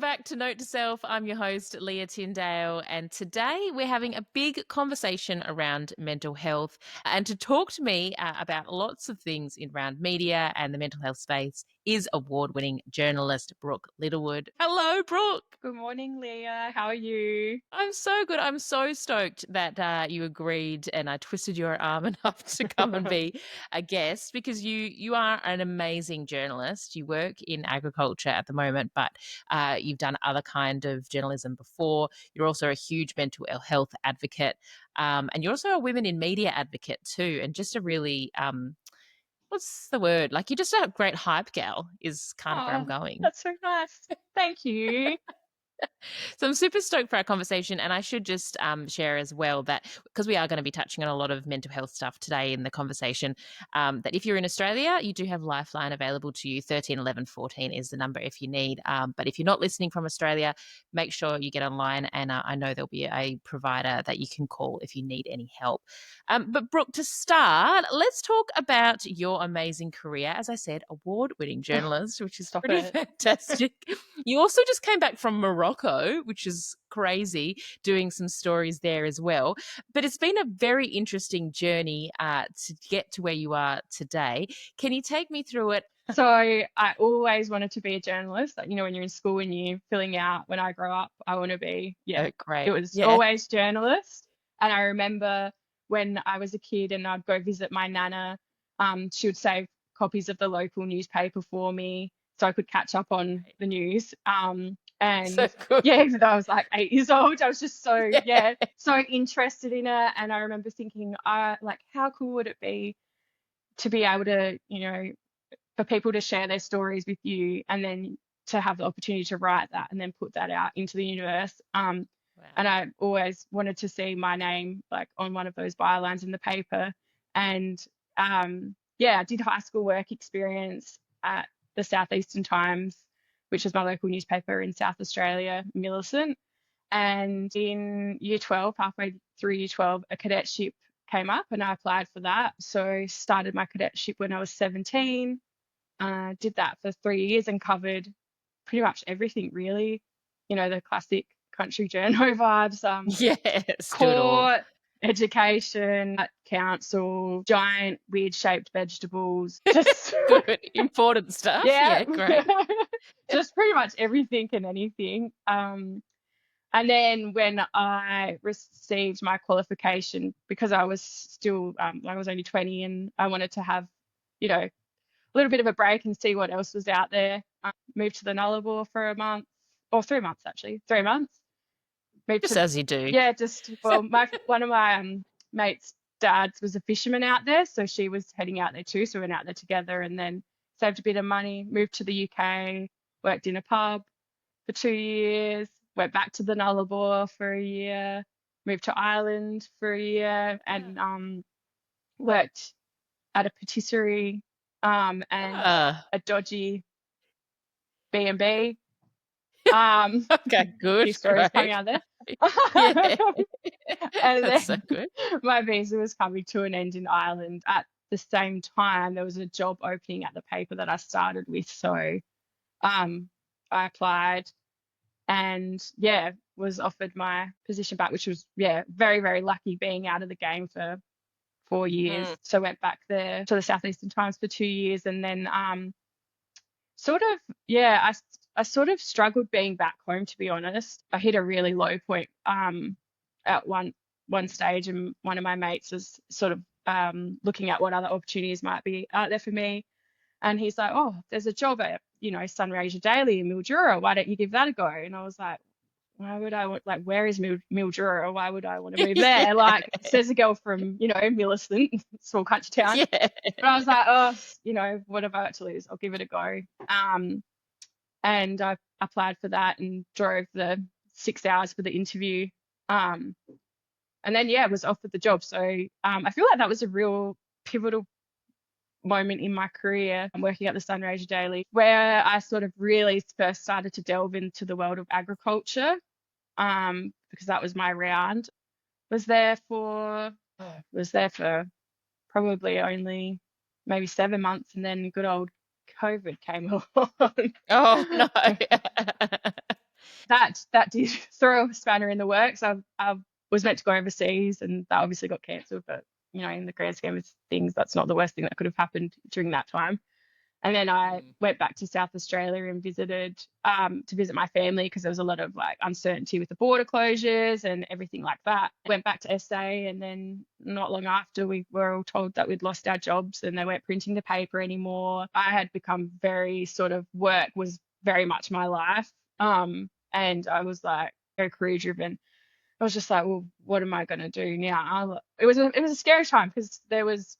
Welcome back to Note to Self. I'm your host, Leah Tindale, and today we're having a big conversation around mental health. And to talk to me about lots of things around media and the mental health space is award-winning journalist Brooke Littlewood. Hello, Brooke. Good morning, Leah. How are you? I'm so good. I'm so stoked that you agreed and I twisted your arm enough to come and be a guest because you are an amazing journalist. You work in agriculture at the moment, but you've done other kind of journalism before. You're also a huge mental health advocate, and you're also a women in media advocate too, and just a really what's the word? Like you're just a great hype gal is kind of where I'm Oh, going. that's so nice. Thank you. So I'm super stoked for our conversation, and I should just share as well that because we are going to be touching on a lot of mental health stuff today in the conversation, that if you're in Australia, you do have Lifeline available to you. 13 11 14 is the number if you need. But if you're not listening from Australia, make sure you get online, and I know there'll be a provider that you can call if you need any help. But Brooke, to start, let's talk about your amazing career. As I said, award-winning journalist, which is Stop pretty it. fantastic. You also just came back from Morocco, which is crazy, doing some stories there as well. But it's been a very interesting journey to get to where you are today. Can you take me through it? So I always wanted to be a journalist. Like, when you're in school and you're filling out when I grow up, I want to be, Oh, it great. was Yeah. always journalist. And I remember when I was a kid and I'd go visit my nana, she would save copies of the local newspaper for me so I could catch up on the news. So And good. yeah, even though I was like 8 years old, I was just so, Yeah. so interested in it. And I remember thinking, like, how cool would it be to be able to, for people to share their stories with you and then to have the opportunity to write that and then put that out into the universe. And Wow. I always wanted to see my name like on one of those bylines in the paper. And I did high school work experience at the Southeastern Times, which is my local newspaper in South Australia, Millicent. And in year 12, halfway through year 12, a cadetship came up and I applied for that. So started my cadetship when I was 17. Did that for 3 years and covered pretty much everything really. The classic country journo vibes, Yes, do it all. court, education, council, giant weird shaped vegetables, just Good. Important stuff. yeah, Yeah, great. just pretty much everything and anything. And then when I received my qualification, because I was still, I was only 20 and I wanted to have, a little bit of a break and see what else was out there. Moved to the Nullarbor for a month, or 3 months actually, 3 months. Moved Just to, as you do. yeah, just, well, one of my mates' dads was a fisherman out there, so she was heading out there too. So we went out there together and then saved a bit of money, moved to the UK, worked in a pub for 2 years, went back to the Nullarbor for a year, moved to Ireland for a year, and worked at a patisserie and Ah, a dodgy B&B. okay, Few good, stories coming great. out there. Yeah, And that's so then good. my visa was coming to an end in Ireland. At the same time, there was a job opening at the paper that I started with. So I applied and was offered my position back, which was very, very lucky being out of the game for 4 years. Mm. So went back there to the Southeastern Times for 2 years and then sort of I sort of struggled being back home, to be honest. I hit a really low point at one stage, and one of my mates was sort of looking at what other opportunities might be out there for me, and he's like, oh, there's a job at Sunraysia Daily in Mildura, why don't you give that a go? And I was like, why would I want, like, where is Mildura? Why would I want to move Yeah, there? Like, says a girl from, Millicent, small country town. yeah. But I was like, oh, what have I got to lose? I'll give it a go. And I applied for that and drove the 6 hours for the interview. Um, and then, was offered the job. So I feel like that was a real pivotal moment in my career. I'm working at the Sunraysia Daily, where I sort of really first started to delve into the world of agriculture, because that was my round. Was there for probably only maybe 7 months, and then good old COVID came along. Oh, no. That did throw a spanner in the works. I was meant to go overseas, and that obviously got cancelled. But in the grand scheme of things, that's not the worst thing that could have happened during that time. And then I Mm. went back to South Australia and visited to visit my family because there was a lot of like uncertainty with the border closures and everything like that. Went back to SA, and then not long after we were all told that we'd lost our jobs and they weren't printing the paper anymore. I had become very sort of work was very much my life. And I was like very career driven. I was just like, well, what am I going to do now? It was a scary time because there was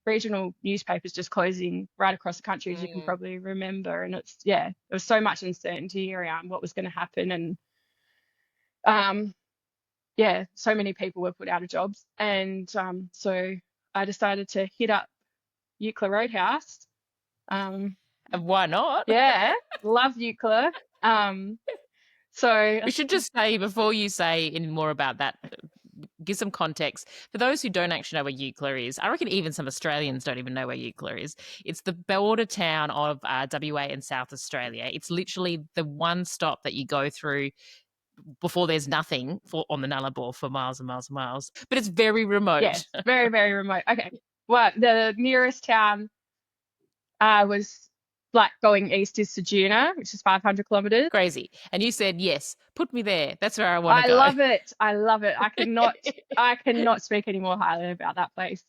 regional newspapers just closing right across the country, as you can Mm. probably remember. And there was so much uncertainty around what was going to happen. And um, so many people were put out of jobs. And so I decided to hit up Eucla Roadhouse. Um, And why not? yeah, love Eucla. So We should just say, before you say any more about that, give some context. For those who don't actually know where Eucla is, I reckon even some Australians don't even know where Eucla is. It's the border town of WA and South Australia. It's literally the one stop that you go through before there's nothing on the Nullarbor for miles and miles and miles. But it's very remote. yes, very, very remote. Okay. Well, the nearest town was like going east is Ceduna, which is 500 kilometers. Crazy. And you said, yes, put me there. That's where I want to I go. love it. I love it. I cannot speak any more highly about that place.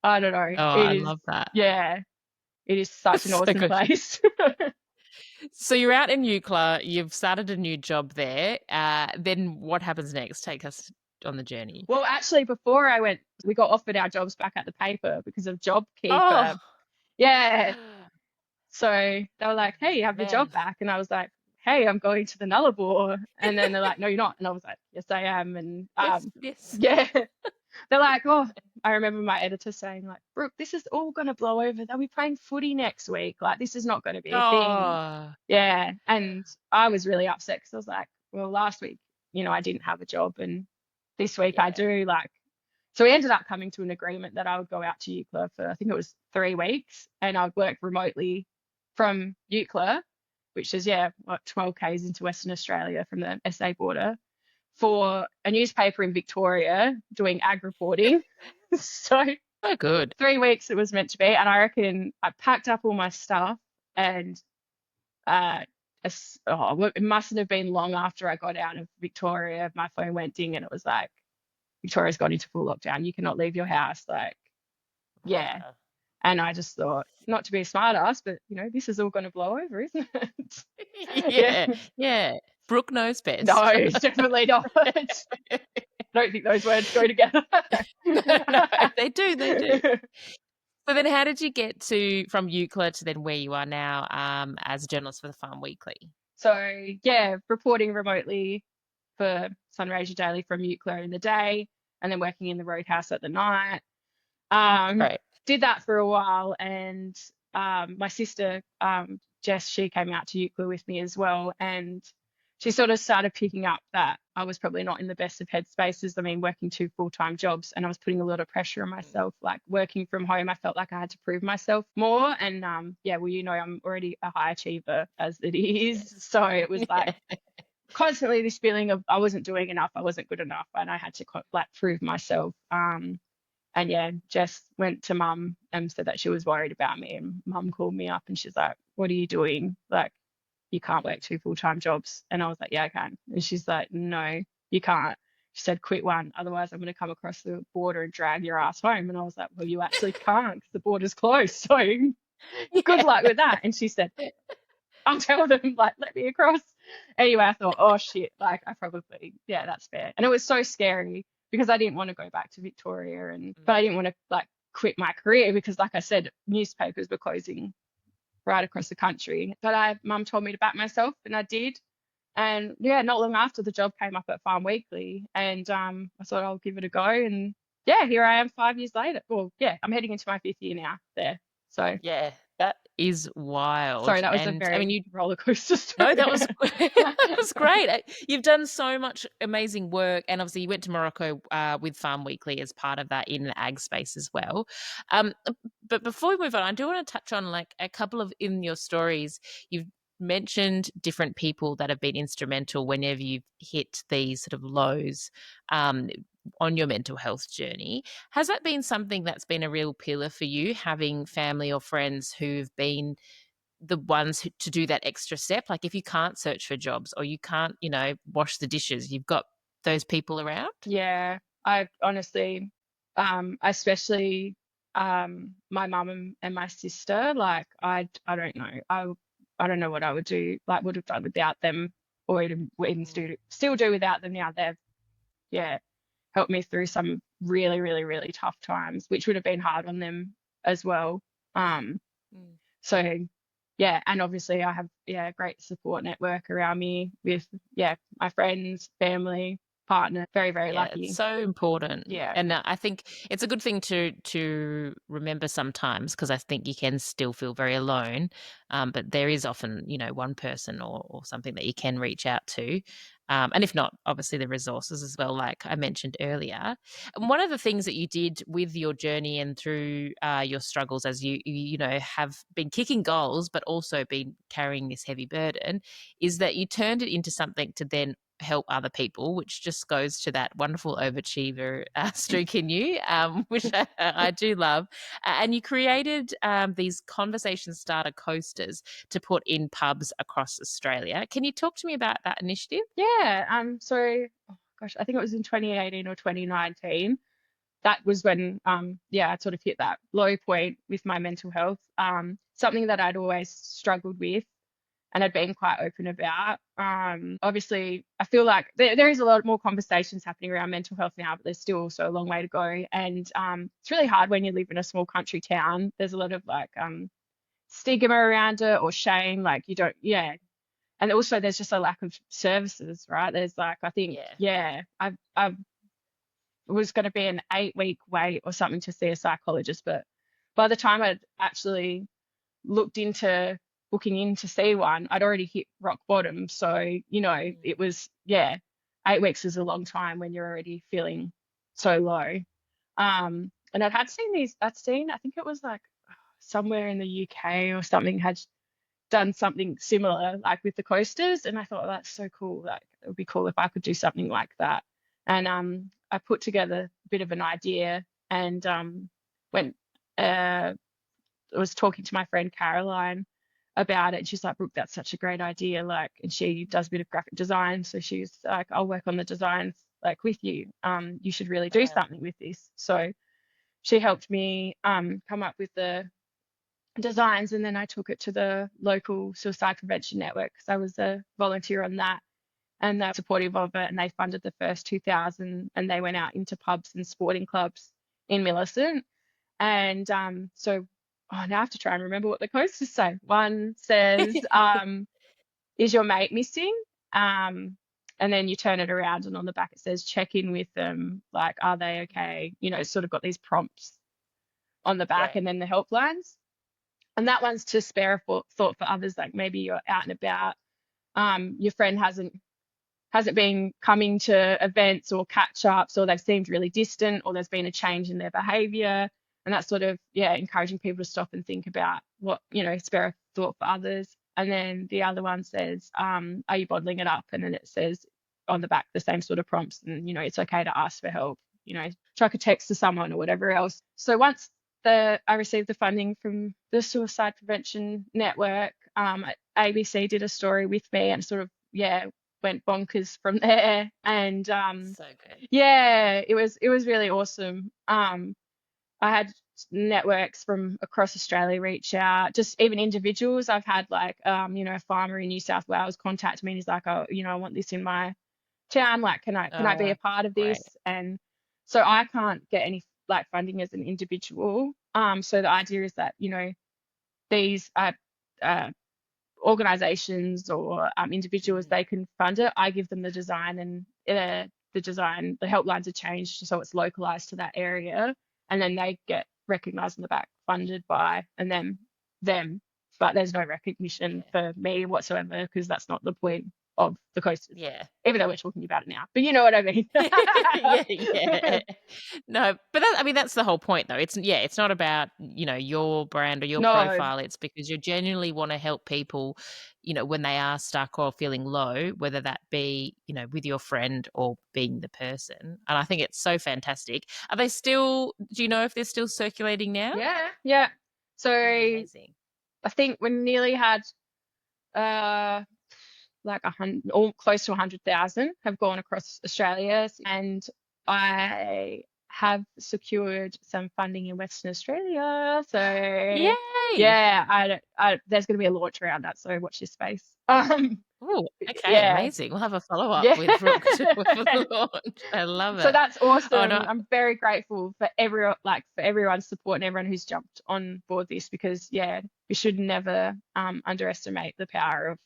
I don't know. Oh, It I is, love that. yeah, it is such an So awesome good. place. So you're out in Eucla, you've started a new job there. Then what happens next? Take us on the journey. Well, actually, before I went, we got offered our jobs back at the paper because of JobKeeper. Oh, Yeah. So they were like, hey, you have your job man. back. And I was like, hey, I'm going to the Nullarbor. And then they're like, no, you're not. And I was like, yes, I am. And Yes, yes. yeah, they're like, oh, I remember my editor saying, like, Brooke, this is all going to blow over. They'll be playing footy next week. Like, this is not going to be a thing. Oh, Yeah. And I was really upset because I was like, well, last week, I didn't have a job. And this week I yeah. do. Like, so we ended up coming to an agreement that I would go out to Eucla for, I think it was 3 weeks, and I would work remotely from Eucla, which is, 12 k's into Western Australia from the SA border, for a newspaper in Victoria doing ag reporting. So So good. 3 weeks it was meant to be, and I reckon I packed up all my stuff, and it mustn't have been long after I got out of Victoria, my phone went ding, and it was like, Victoria's gone into full lockdown. You cannot leave your house. Like, yeah. Wow. And I just thought, not to be a smart ass, but this is all going to blow over, isn't it? Yeah. Yeah, yeah. Brooke knows No, best. definitely not. I don't think those words go together. No, no, they do, they do. So then how did you get from Euclid to then where you are now as a journalist for the Farm Weekly? So, yeah, reporting remotely for Sunraysia Daily from Eucla in the day, and then working in the Roadhouse at the night. Great. Did that for a while, and my sister Jess, she came out to Eucla with me as well, and she sort of started picking up that I was probably not in the best of headspaces. I mean, working two full-time jobs, and I was putting a lot of pressure on myself. Like working from home, I felt like I had to prove myself more. And I'm already a high achiever as it is, Yes. so it was like constantly this feeling of I wasn't doing enough, I wasn't good enough, and I had to like prove myself. And yeah, Jess went to mum and said that she was worried about me. And mum called me up and she's like, what are you doing? Like, you can't work two full-time jobs. And I was like, yeah, I can. And she's like, no, you can't. She said, quit one. Otherwise, I'm going to come across the border and drag your ass home. And I was like, well, you actually can't because the border's closed. So good Yeah. luck with that. And she said, I'll tell them, like, let me across. Anyway, I thought, oh shit, like that's fair. And it was so scary because I didn't want to go back to Victoria, but I didn't want to like quit my career because, like I said, newspapers were closing right across the country. But mum told me to back myself, and I did. And yeah, not long after, the job came up at Farm Weekly, and I thought I'll give it a go. And yeah, here I am 5 years later. Well, yeah, I'm heading into my 5th year now there. So Yeah, that is sorry, wild. that was a And I mean, very roller coaster no, story. that was that was great. You've done so much amazing work, and obviously you went to Morocco with Farm Weekly as part of that in the ag space as well. But before we move on, I do want to touch on like a couple of in your stories. You've mentioned different people that have been instrumental whenever you've hit these sort of lows um, on your mental health journey. Has that been something that's been a real pillar for you, having family or friends who've been the ones to do that extra step? Like if you can't search for jobs or you can't, wash the dishes, you've got those people around? Yeah, I honestly, especially my mum and my sister, like I don't know. I don't know what I would do, like would have done without them, or even Mm. still do without them now. They've, yeah, helped me through some really, really, really tough times, which would have been hard on them as well. Um, Mm. so yeah, and obviously I have, yeah, a great support network around me with, yeah, my friends, family, partner. Very, very Yeah, it's lucky. so important. Yeah. And I think it's a good thing to remember sometimes, because I think you can still feel very alone. But there is often, one person or something that you can reach out to. And if not, obviously the resources as well, like I mentioned earlier. And one of the things that you did with your journey and through your struggles, as you have been kicking goals, but also been carrying this heavy burden, is that you turned it into something to then help other people, which just goes to that wonderful overachiever streak in you, which I do love. And you created these conversation starter coasters to put in pubs across Australia. Can you talk to me about that initiative? Yeah. So, oh gosh, I think it was in 2018 or 2019. That was when, yeah, I sort of hit that low point with my mental health. Something that I'd always struggled with and had been quite open about. Obviously, I feel like there is a lot more conversations happening around mental health now, but there's still also a long way to go. And it's really hard when you live in a small country town. There's a lot of like stigma around it or shame, like you don't, yeah. And also there's just a lack of services, right? There's like, I think, Yeah. yeah, I was going to be an 8 week wait or something to see a psychologist, but by the time I'd actually looked into booking in to see one, I'd already hit rock bottom. So, Mm. it was, yeah, 8 weeks is a long time when you're already feeling so low. And I'd seen, I think it was like somewhere in the UK or something had done something similar, like with the coasters. And I thought, oh, that's so cool. Like, it would be cool if I could do something like that. And I put together a bit of an idea and went, I was talking to my friend Caroline about it. And she's like, Brooke, that's such a great idea. Like, and she does a bit of graphic design. So she's like, I'll work on the designs like with you. You should really do Wow. something with this. So she helped me come up with the designs, and then I took it to the local suicide prevention network because I was a volunteer on that, and they're supportive of it, and they funded the first 2,000, and they went out into pubs and sporting clubs in Millicent. And so, oh, now I have to try and remember what the posters say. One says, is your mate missing? And then you turn it around, and on the back it says, check in with them, like, are they okay? It's sort of got these prompts on the back, Yeah. and then the helplines. And that one's to spare a thought for others, like maybe you're out and about, your friend hasn't been coming to events or catch ups, or they've seemed really distant, or there's been a change in their behavior. And that's sort of, yeah, encouraging people to stop and think about what, spare a thought for others. And then the other one says, are you bottling it up? And then it says on the back the same sort of prompts, and it's okay to ask for help, chuck a text to someone or whatever else. So once I received the funding from the Suicide Prevention Network, ABC did a story with me, and sort of, yeah, went bonkers from there. And So good. yeah, it was really awesome. I had networks from across Australia reach out, just even individuals. I've had like a farmer in New South Wales contact me, and he's like, oh, I want this in my town. Like, can I be Oh, a part of great. this? And so I can't get any like funding as an individual. So the idea is that these uh, organizations or individuals, Mhm. they can fund it. I give them the design, and the helplines are changed so it's localized to that area, and then they get recognized in the back, funded by, and then them. But there's no recognition Yeah. for me whatsoever because that's not the point. of the coasters, Yeah. even though we're talking about it now. But you know what I mean. Yeah, yeah. No, but that, I mean, that's the whole point though. It's yeah, it's not about, your brand or your No, profile. It's because you genuinely want to help people, when they are stuck or feeling low, whether that be, with your friend or being the person. And I think it's so fantastic. Are they still, do you know if they're still circulating now? yeah, yeah. So Yeah, I amazing. think we nearly had uh like 100, all close to 100,000 have gone across Australia, and I have secured some funding in Western Australia. So Yay! yeah, there's going to be a launch around that. So watch this space. Oh, okay, Yeah, amazing. We'll have a follow-up yeah. with Brooke with the launch. I love So it. that's Oh, no. awesome. I'm very grateful for everyone, like for everyone's support and everyone who's jumped on board this, because yeah, we should never underestimate the power of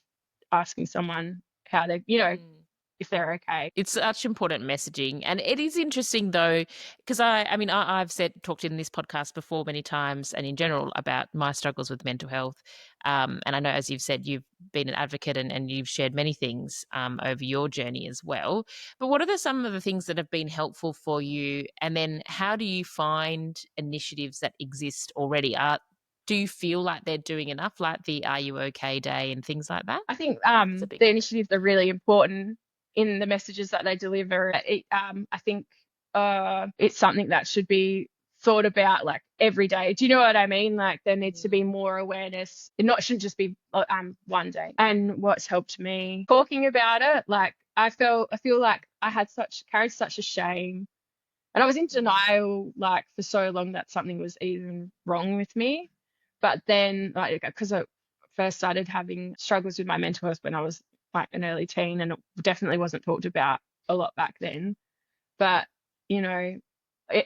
asking someone how they, Mm. if they're okay. It's such important messaging, and it is interesting though, because I mean, I've talked in this podcast before many times, and in general about my struggles with mental health. And I know, as you've said, you've been an advocate and you've shared many things over your journey as well. But what are some of the things that have been helpful for you? And then, how do you find initiatives that exist already? Do you feel like they're doing enough, like the Are You OK Day and things like that? I think It's a big the one. initiatives are really important in the messages that they deliver. I think it's something that should be thought about like every day. Do you know what I mean? Like there needs to be Mm, more awareness. Shouldn't just be one day. And what's helped me talking about it, like I feel like I had carried such a shame, and I was in mm, denial like for so long that something was even wrong with me. But then, like, because I first started having struggles with my mental health when I was like an early teen, and it definitely wasn't talked about a lot back then. But, you know,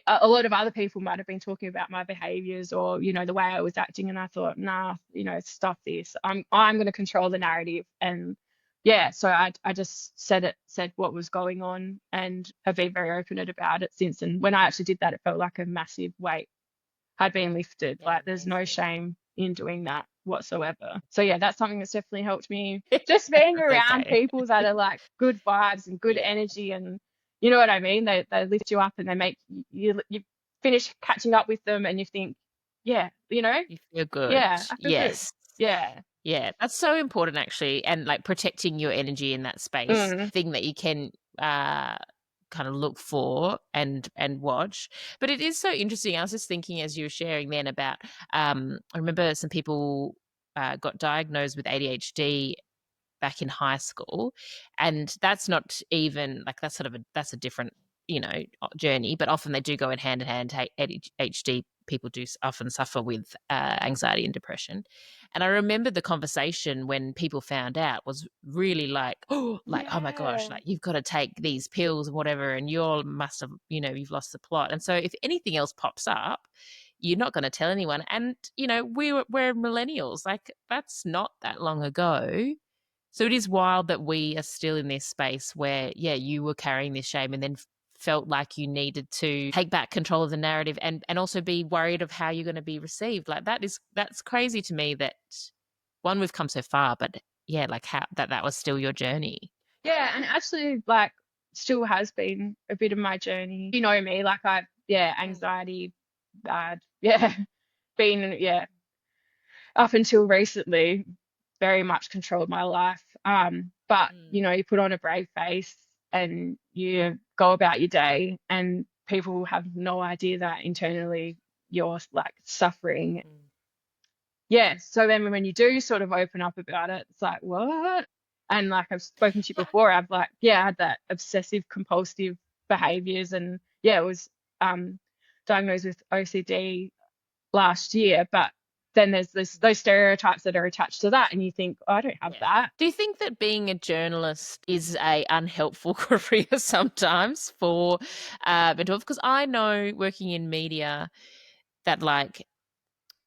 a lot of other people might have been talking about my behaviors or, the way I was acting. And I thought, nah, stop this. I'm going to control the narrative. And yeah, so I just said what was going on, and have been very open about it since. And when I actually did that, it felt like a massive weight had been lifted. yeah, Like there's no amazing. shame in doing that whatsoever. So yeah, that's something that's definitely helped me. Just being That's around okay. people that are like good vibes and good Yeah, energy, and you know what I mean? They lift you up, and they make you finish catching up with them, and you think, yeah, you feel good. yeah, I feel good. Yes. Yeah. Yeah, that's so important actually, and, like, protecting your energy in that space, Mm. thing that you can, kind of look for and watch. But it is so interesting. I was just thinking as you were sharing then about, I remember some people, got diagnosed with ADHD back in high school, and that's not even like that's a different journey, but often they do go in hand. ADHD people do often suffer with anxiety and depression. And I remember the conversation when people found out was really like, oh my gosh, Yeah. like you've got to take these pills and whatever, and you must have, you've lost the plot. And so if anything else pops up, you're not going to tell anyone. And we're millennials, like that's not that long ago. So it is wild that we are still in this space where, yeah, you were carrying this shame and then felt like you needed to take back control of the narrative and also be worried of how you're going to be received. Like that's crazy to me that one, we've come so far, but yeah, like how that was still your journey. Yeah, and actually, like, still has been a bit of my journey. You know me, like yeah, Mm, anxiety, bad, yeah, been, yeah, up until recently, very much controlled my life. But mm, you put on a brave face and you go about your day, and people have no idea that internally you're like suffering. mm. Yeah. So then when you do sort of open up about it, it's like, what? And like I've spoken to you Yeah, before, I've like, yeah, I had that obsessive compulsive behaviors, and yeah, it was diagnosed with OCD last year. But then there's those stereotypes that are attached to that, and you think, oh, I don't have yeah. that. Do you think that being a journalist is a unhelpful career sometimes for mental health? Because I know working in media that like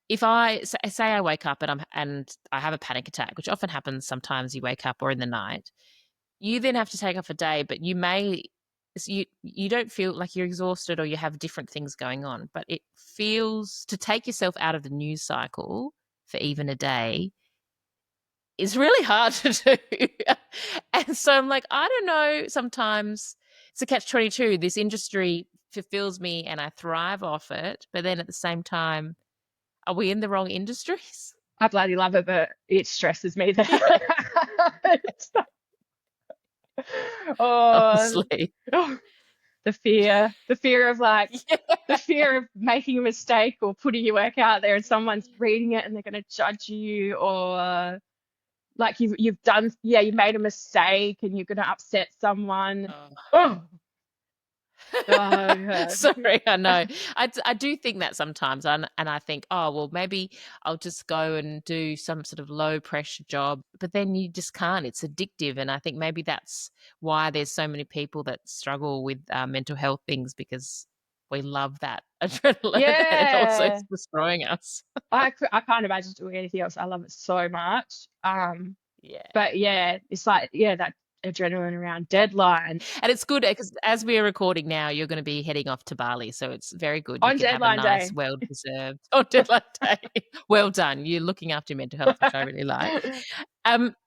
if say I wake up and I have a panic attack, which often happens sometimes you wake up or in the night, you then have to take off a day, but you don't feel like you're exhausted or you have different things going on, but it feels to take yourself out of the news cycle for even a day is really hard to do. And so I'm like, I don't know, sometimes it's a catch-22. This industry fulfills me and I thrive off it, but then at the same time, are we in the wrong industries? I bloody love it, but it stresses me Yeah, that oh, honestly. oh, the fear of like Yeah. the fear of making a mistake or putting your work out there and someone's reading it and they're going to judge you, or like you've done, yeah, you made a mistake and you're going to upset someone. Oh. Oh, oh God. Sorry, I know. I do think that sometimes, and I think, oh well, maybe I'll just go and do some sort of low pressure job, but then you just can't. It's addictive, and I think maybe that's why there's so many people that struggle with mental health things because we love that adrenaline, and it also Yeah, is destroying us. I can't imagine doing anything else. I love it so much. Yeah. But yeah, it's like, yeah, that adrenaline around deadline. And it's good because as we are recording now, you're going to be heading off to Bali, so it's very good. You On can have a deadline nice, day. well-deserved oh, deadline day. Well done. You're looking after your mental health, which I really like.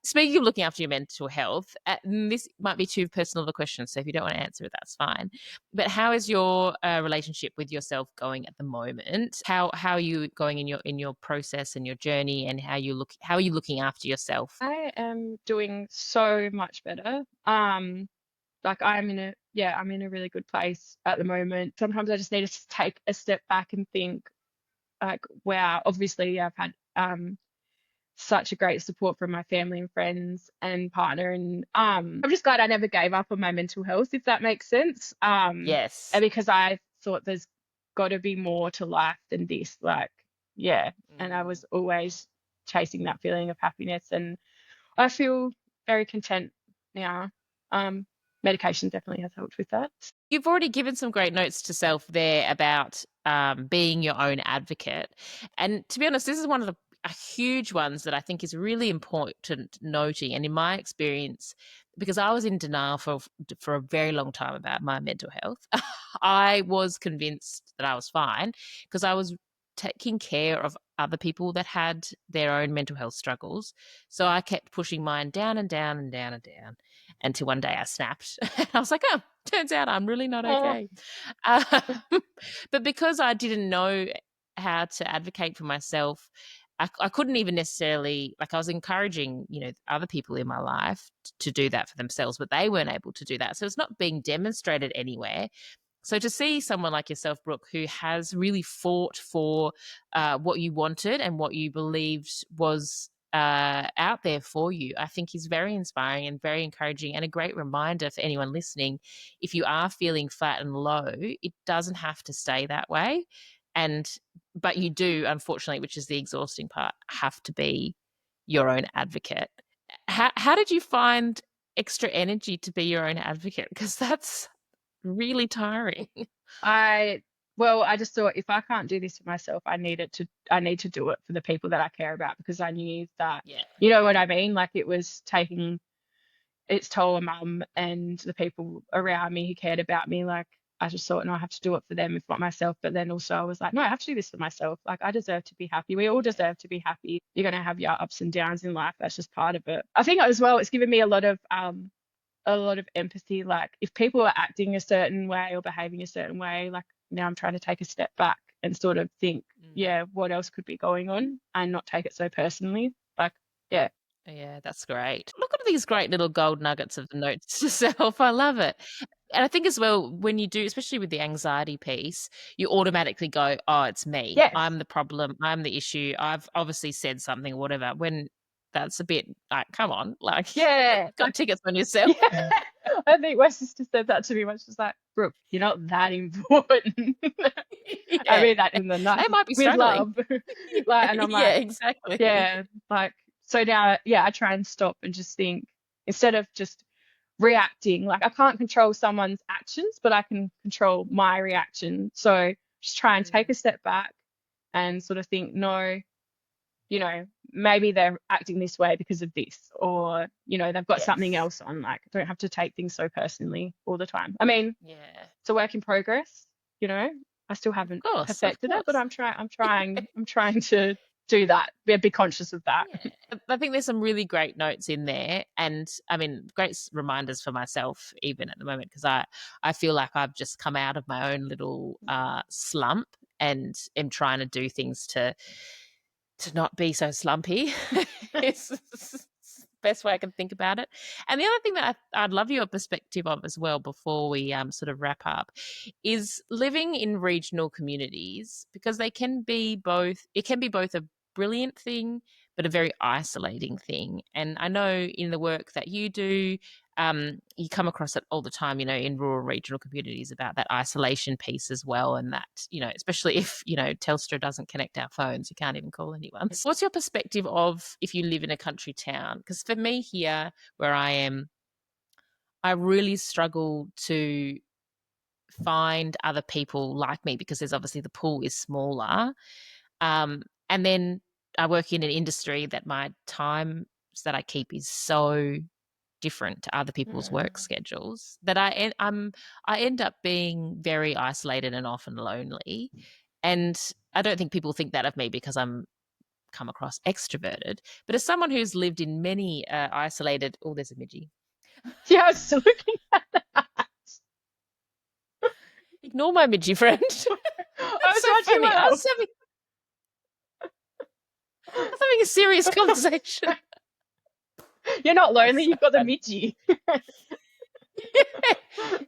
Speaking of looking after your mental health, this might be too personal of a question, so if you don't want to answer it, that's fine. But how is your relationship with yourself going at the moment? How are you going in your process and your journey, and how are you looking after yourself? I am doing so much better. Like I'm in a really good place at the moment. Sometimes I just need to take a step back and think like, wow, obviously I've had such a great support from my family and friends and partner, and I'm just glad I never gave up on my mental health, if that makes sense. And Yes. because I thought there's got to be more to life than this, like, yeah, and I Mm. was always chasing that feeling of happiness, and I feel very content now. Um, Medication definitely has helped with that. You've already given some great notes to self there about being your own advocate. And to be honest, this is one of the huge ones that I think is really important noting. And in my experience, because I was in denial for a very long time about my mental health, I was convinced that I was fine because I was taking care of other people that had their own mental health struggles. So I kept pushing mine down and down and down and down until one day I snapped. I was like, oh, turns out I'm really not Oh, okay. Um, but because I didn't know how to advocate for myself, I couldn't even necessarily, like, I was encouraging, other people in my life to do that for themselves, but they weren't able to do that. So it's not being demonstrated anywhere. So to see someone like yourself, Brooke, who has really fought for what you wanted and what you believed was out there for you, I think is very inspiring and very encouraging, and a great reminder for anyone listening. If you are feeling flat and low, it doesn't have to stay that way. And but you do, unfortunately, which is the exhausting part, have to be your own advocate. How did you find extra energy to be your own advocate? Because that's really tiring. I well, I just thought if I can't do this for myself, I need to do it for the people that I care about, because I knew that, Yeah. you know what I mean? Like it was taking its toll on mum and the people around me who cared about me. Like I just thought, no, I have to do it for them, if not myself. But then also I was like, no, I have to do this for myself. Like I deserve to be happy. We all Yeah. deserve to be happy. You're gonna have your ups and downs in life. That's just part of it. I think as well, it's given me a lot of empathy. Like if people are acting a certain way or behaving a certain way, like now I'm trying to take a step back and sort of think, Mm. yeah, what else could be going on, and not take it so personally. Like, yeah. Yeah, that's great. Look at these great little gold nuggets of the notes to self. I love it. And I think as well, when you do, especially with the anxiety piece, you automatically go, oh, it's me. Yes. I'm the problem. I'm the issue. I've obviously said something or whatever. When that's a bit like, come on, like, Yeah. got tickets on yourself. Yeah. I think my sister said that to me once. She's like, Brooke, you're not that important. I Yeah. mean that in the They nicest, might be with struggling. love. Like, Yeah, and I'm yeah, like, exactly. yeah, like, so now, yeah, I try and stop and just think, instead of just reacting. Like I can't control someone's actions, but I can control my reaction. So just try and take Mm, a step back and sort of think, no, maybe they're acting this way because of this, or, they've got something yes. else on. Like, don't have to take things so personally all the time. I mean, Yeah. it's a work in progress, you know. I still Of haven't course, of perfected it, but course. I'm trying to do that. Be conscious of that. Yeah. I think there's some really great notes in there. And I mean, great reminders for myself, even at the moment, because I feel like I've just come out of my own little slump and am trying to do things to not be so slumpy. It's the best way I can think about it. And the other thing that I'd love your perspective of as well before we sort of wrap up is living in regional communities, because they can be both, it can be both a brilliant thing but a very isolating thing. And I know in the work that you do, you come across it all the time, in rural regional communities, about that isolation piece as well. And that, especially if, Telstra doesn't connect our phones, you can't even call anyone. So what's your perspective of if you live in a country town? Because for me here, where I am, I really struggle to find other people like me, because there's obviously the pool is smaller. And then I work in an industry that my times that I keep is so different to other people's work schedules that I end up being very isolated and often lonely. And I don't think people think that of me because I'm come across extroverted. But as someone who's lived in many isolated, oh, there's a midgie. Yeah, I was still looking at that. Ignore my midgie friend. I was So watching funny. what else. I was having a serious conversation. You're not lonely, So you've got the funny. midgie.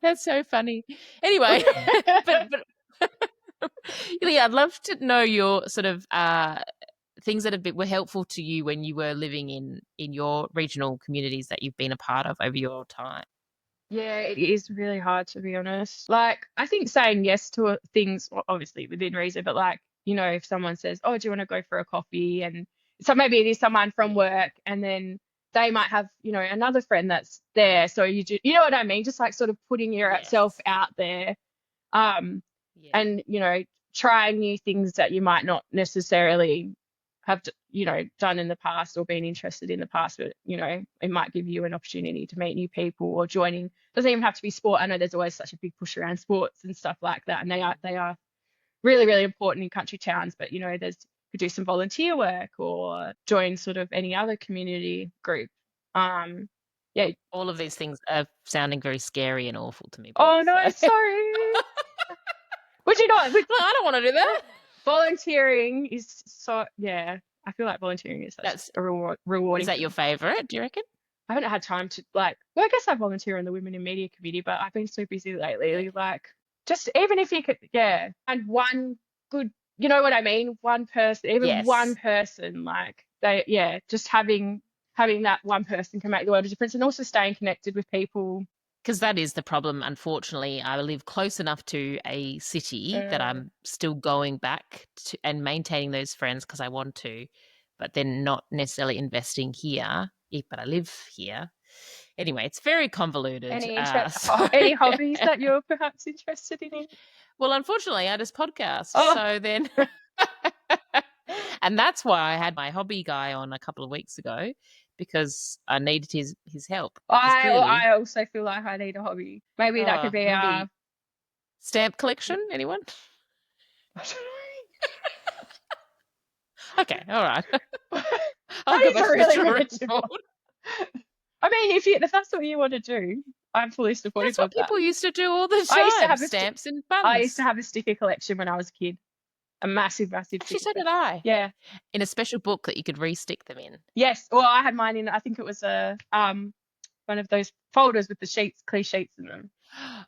That's so funny. Anyway, but yeah, I'd love to know your sort of things that were helpful to you when you were living in your regional communities that you've been a part of over your time. Yeah, it is really hard, to be honest. Like, I think saying yes to things, obviously within reason, but like, if someone says, "Oh, do you want to go for a coffee?" And so maybe it is someone from work, and then they might have, another friend that's there. So you know what I mean? Just like sort of putting yourself Yes. out there, um, Yeah. and trying new things that you might not necessarily have done in the past or been interested in the past, but it might give you an opportunity to meet new people, or joining, doesn't even have to be sport. I know there's always such a big push around sports and stuff like that, and they are really, really important in country towns, but there's, could do some volunteer work or join sort of any other community group. Yeah. All of these things are sounding very scary and awful to me, Oh Brooke. no, So sorry. Would you not? I don't want to do that. Volunteering is so, yeah, I feel like volunteering is such That's a Is rewarding that your thing. favorite, do you reckon? I haven't had time to, like, well, I guess I volunteer in the Women in Media committee, but I've been so busy Yeah. lately. Like, just even if you could, yeah, and one good, you know what I mean? One person, even one Yes. person, like yeah, just having that one person can make the world of difference, and also staying connected with people. Because that is the problem. Unfortunately, I live close enough to a city that Uh, I'm still going back to and maintaining those friends because I want to, but then not necessarily investing here. But I live here. Anyway, it's very convoluted. So, any hobbies that you're perhaps interested in? well, unfortunately, I just podcast. Oh, So then, and that's why I had my hobby guy on a couple of weeks ago, because I needed his help. Because clearly, I also feel like I need a hobby. Maybe that could be maybe stamp collection. Anyone? Okay, all right. I'll That go is back a to the really drawing random one. board. I mean, if that's what you want to do, I'm fully That's supportive what of that. people used to do all the I used to time: have stamps and I used to buns. have a sticker collection when I was a kid. A massive, massive Actually, sticker so did collection. I. Yeah. In a special book that you could re-stick them in. Yes. Well, I had mine in, I think it was a one of those folders with the sheets, clear sheets in them.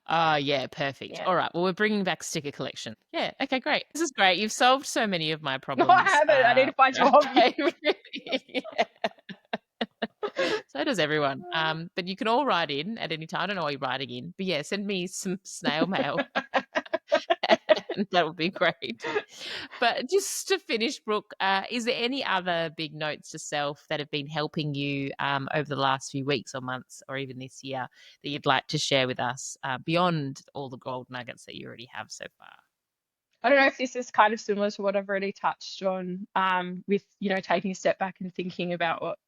Yeah, perfect. Yeah. All right. Well, we're bringing back sticker collection. Yeah. Okay, great. This is great. You've solved so many of my No, I problems. haven't. I need to find your hobby. Okay, really. So does everyone. But you can all write in at any time. I don't know why you're writing in, but yeah, send me some snail mail. And that would be great. But just to finish, Brooke, is there any other big notes to self that have been helping you over the last few weeks or months or even this year that you'd like to share with us beyond all the gold nuggets that you already have so far? I don't know if this is kind of similar to what I've already touched on, with, taking a step back and thinking about what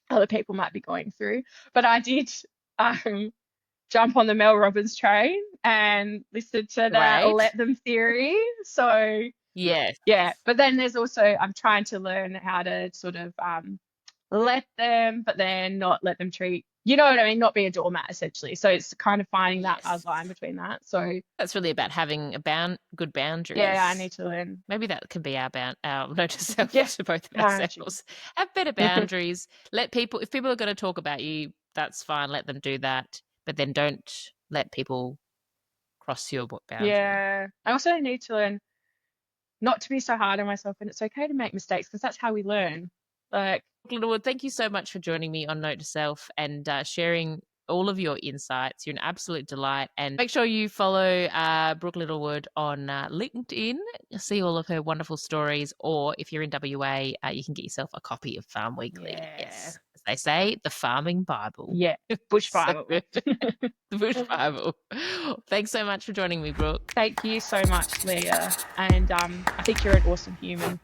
other people might be going through. But I did um, jump on the Mel Robbins train and listen to that Great. Let Them theory. So Yes. Yeah, but then there's also I'm trying to learn how to sort of let them, but then not let them treat, you know what I mean, not be a doormat essentially. So it's kind of finding that hard Yes. line between that. So That's really about having good yeah, I boundaries. need to learn. Maybe that can be our note to self Yeah, to both of boundaries. ourselves. Have better boundaries. Let people, if people are going to talk about you, that's fine. Let them do that, but then don't let people cross your boundary. Yeah, I also need to learn not to be so hard on myself, and it's okay to make mistakes because that's how we learn. Like, Littlewood, thank you so much for joining me on Note to Self and sharing all of your insights. You're an absolute delight. And make sure you follow Brooke Littlewood on LinkedIn. You'll see all of her wonderful stories. Or if you're in WA, you can get yourself a copy of Farm Weekly. yeah, Yes, as they say, the farming Bible. yeah, bush So, Bible. the Bush Bible. Thanks so much for joining me, Brooke. Thank you so much, Leah. And I think you're an awesome human.